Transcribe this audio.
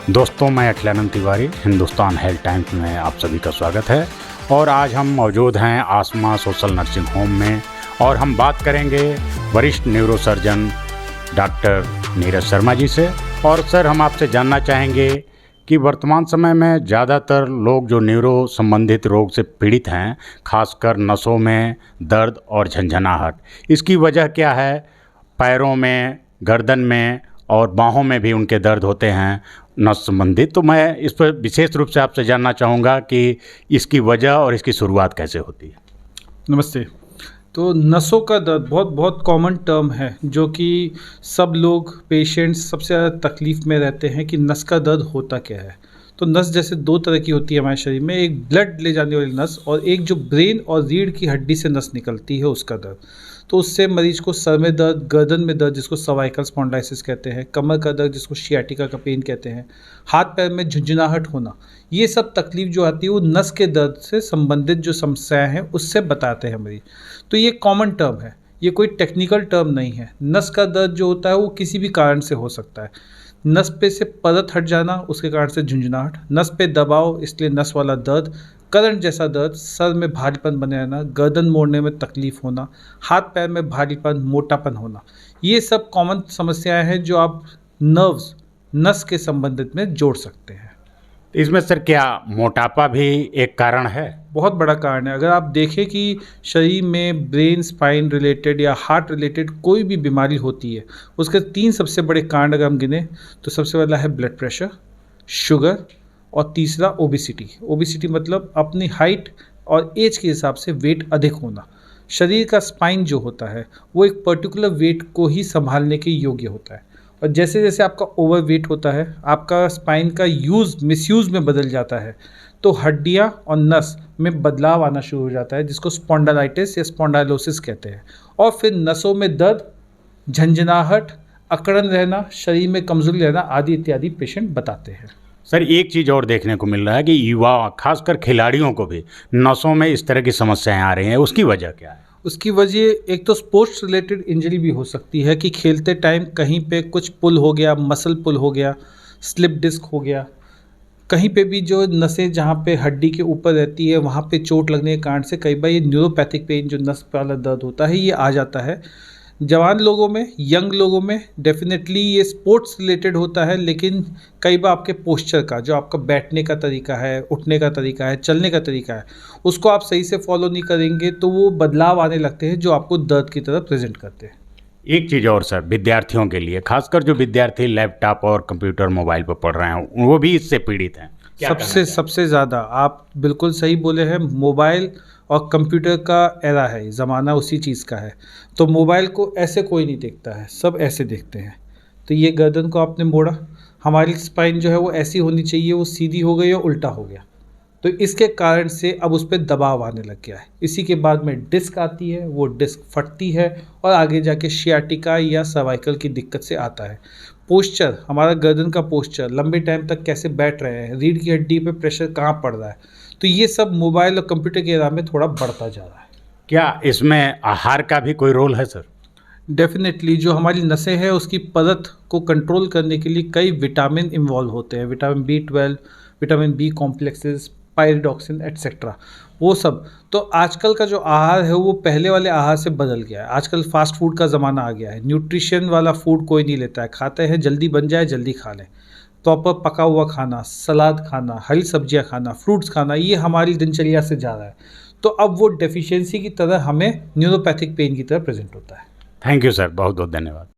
दोस्तों, मैं Akhilanand Tiwari, Hindustan health times में आप सभी का स्वागत है। और आज हम मौजूद हैं आसमा सोशल नर्सिंग होम में और हम बात करेंगे वरिष्ठ न्यूरोसर्जन डॉक्टर नीरज शर्मा जी से। और सर, हम आपसे जानना चाहेंगे कि वर्तमान समय में ज़्यादातर लोग जो न्यूरो संबंधित रोग से पीड़ित हैं, खासकर नसों में दर्द और झंझनाहट, इसकी वजह क्या है? पैरों में, गर्दन में और बाहों में भी उनके दर्द होते हैं नस संबंधित। तो मैं इस पर विशेष रूप से आपसे जानना चाहूँगा कि इसकी वजह और इसकी शुरुआत कैसे होती है। नमस्ते। तो नसों का दर्द बहुत बहुत कॉमन टर्म है, जो कि सब लोग पेशेंट्स सबसे ज़्यादा तकलीफ़ में रहते हैं कि नस का दर्द होता क्या है। तो नस जैसे दो तरह की होती है हमारे शरीर में, एक ब्लड ले जाने वाली नस और एक जो ब्रेन और रीढ़ की हड्डी से नस निकलती है, उसका दर्द। तो उससे मरीज को सर में दर्द, गर्दन में दर्द जिसको सर्वाइकल स्पॉन्डिलाइटिस कहते हैं, कमर का दर्द जिसको सियाटिका का पेन कहते हैं, हाथ पैर में झुंझुनाहट होना, ये सब तकलीफ जो आती है वो नस के दर्द से संबंधित जो समस्याएं हैं उससे बताते हैं मरीज। तो ये कॉमन टर्म है, ये कोई टेक्निकल टर्म नहीं है। नस का दर्द जो होता है वो किसी भी कारण से हो सकता है। नस पे से परत हट जाना, उसके कारण से झुंझुनाहट, नस पे दबाव इसलिए नस वाला दर्द, करंट जैसा दर्द, सर में भारीपन बने रहना, गर्दन मोड़ने में तकलीफ होना, हाथ पैर में भारीपन, मोटापन होना, ये सब कॉमन समस्याएं हैं जो आप नर्व्स, नस के संबंधित में जोड़ सकते हैं। इसमें सर क्या मोटापा भी एक कारण है? बहुत बड़ा कारण है। अगर आप देखें कि शरीर में ब्रेन स्पाइन रिलेटेड या हार्ट रिलेटेड कोई भी बीमारी होती है, उसके 3 सबसे बड़े कारण अगर हम गिने तो सबसे पहला है ब्लड प्रेशर, शुगर और तीसरा ओबिसिटी। ओबिसिटी मतलब अपनी हाइट और एज के हिसाब से वेट अधिक होना। शरीर का स्पाइन जो होता है वो एक पर्टिकुलर वेट को ही संभालने के योग्य होता है, और जैसे जैसे आपका ओवर वेट होता है, आपका स्पाइन का यूज़ मिसयूज़ में बदल जाता है, तो हड्डियाँ और नस में बदलाव आना शुरू हो जाता है, जिसको स्पॉन्डालाइटिस या स्पॉन्डाइलोसिस कहते हैं। और फिर नसों में दर्द, झंझनाहट, अकड़न रहना, शरीर में कमजोरी रहना आदि इत्यादि पेशेंट बताते हैं। सर, एक चीज़ और देखने को मिल रहा है कि युवा, खासकर खिलाड़ियों को भी नसों में इस तरह की समस्याएं आ रही हैं, उसकी वजह क्या है? उसकी वजह एक तो स्पोर्ट्स रिलेटेड इंजरी भी हो सकती है कि खेलते टाइम कहीं पे कुछ पुल हो गया, मसल पुल हो गया, स्लिप डिस्क हो गया, कहीं पे भी जो नसें जहाँ पे हड्डी के ऊपर रहती है वहाँ पे चोट लगने के कारण से कई बार ये न्यूरोपैथिक पेन जो नस वाला दर्द होता है ये आ जाता है। जवान लोगों में, यंग लोगों में डेफिनेटली ये स्पोर्ट्स रिलेटेड होता है, लेकिन कई बार आपके पोस्चर का, जो आपका बैठने का तरीका है, उठने का तरीका है, चलने का तरीका है, उसको आप सही से फॉलो नहीं करेंगे तो वो बदलाव आने लगते हैं जो आपको दर्द की तरह प्रेजेंट करते हैं। एक चीज़ और सर, विद्यार्थियों के लिए, खासकर जो विद्यार्थी लैपटॉप और कंप्यूटर मोबाइल पर पढ़ रहे हैं, वो भी इससे पीड़ित हैं। क्या कहना सबसे चाहेंगे? सबसे ज़्यादा आप बिल्कुल सही बोले हैं। मोबाइल और कंप्यूटर का एरा है, ज़माना उसी चीज़ का है। तो मोबाइल को ऐसे कोई नहीं देखता है, सब ऐसे देखते हैं। तो ये गर्दन को आपने मोड़ा, हमारी स्पाइन जो है वो ऐसी होनी चाहिए, वो सीधी हो गई और उल्टा हो गया। तो इसके कारण से अब उस पर दबाव आने लग गया है। इसी के बाद में डिस्क आती है, वो डिस्क फटती है और आगे जाके सियाटिका या सर्वाइकल की दिक्कत से आता है। पोस्चर, हमारा गर्दन का पोस्चर, लंबे टाइम तक कैसे बैठ रहे हैं, रीढ़ की हड्डी पे प्रेशर कहाँ पड़ रहा है, तो ये सब मोबाइल और कंप्यूटर के एरा में थोड़ा बढ़ता जा रहा है। क्या इसमें आहार का भी कोई रोल है सर? डेफिनेटली जो हमारी नसें हैं उसकी परत को कंट्रोल करने के लिए कई विटामिन इन्वॉल्व होते हैं, vitamin B12, vitamin B complexes, pyridoxine etcetera, वो सब। तो आजकल का जो आहार है वो पहले वाले आहार से बदल गया है। आजकल फास्ट फूड का ज़माना आ गया है, न्यूट्रिशन वाला फूड कोई नहीं लेता है, खाते हैं जल्दी बन जाए जल्दी खा लें। प्रॉपर पका हुआ खाना, सलाद खाना, हरी सब्जियां खाना, फ्रूट्स खाना, ये हमारी दिनचर्या से जा रहा है। तो अब वो डेफिशिएंसी की तरह हमें न्यूरोपैथिक पेन की तरह प्रेजेंट होता है। थैंक यू सर, बहुत बहुत धन्यवाद।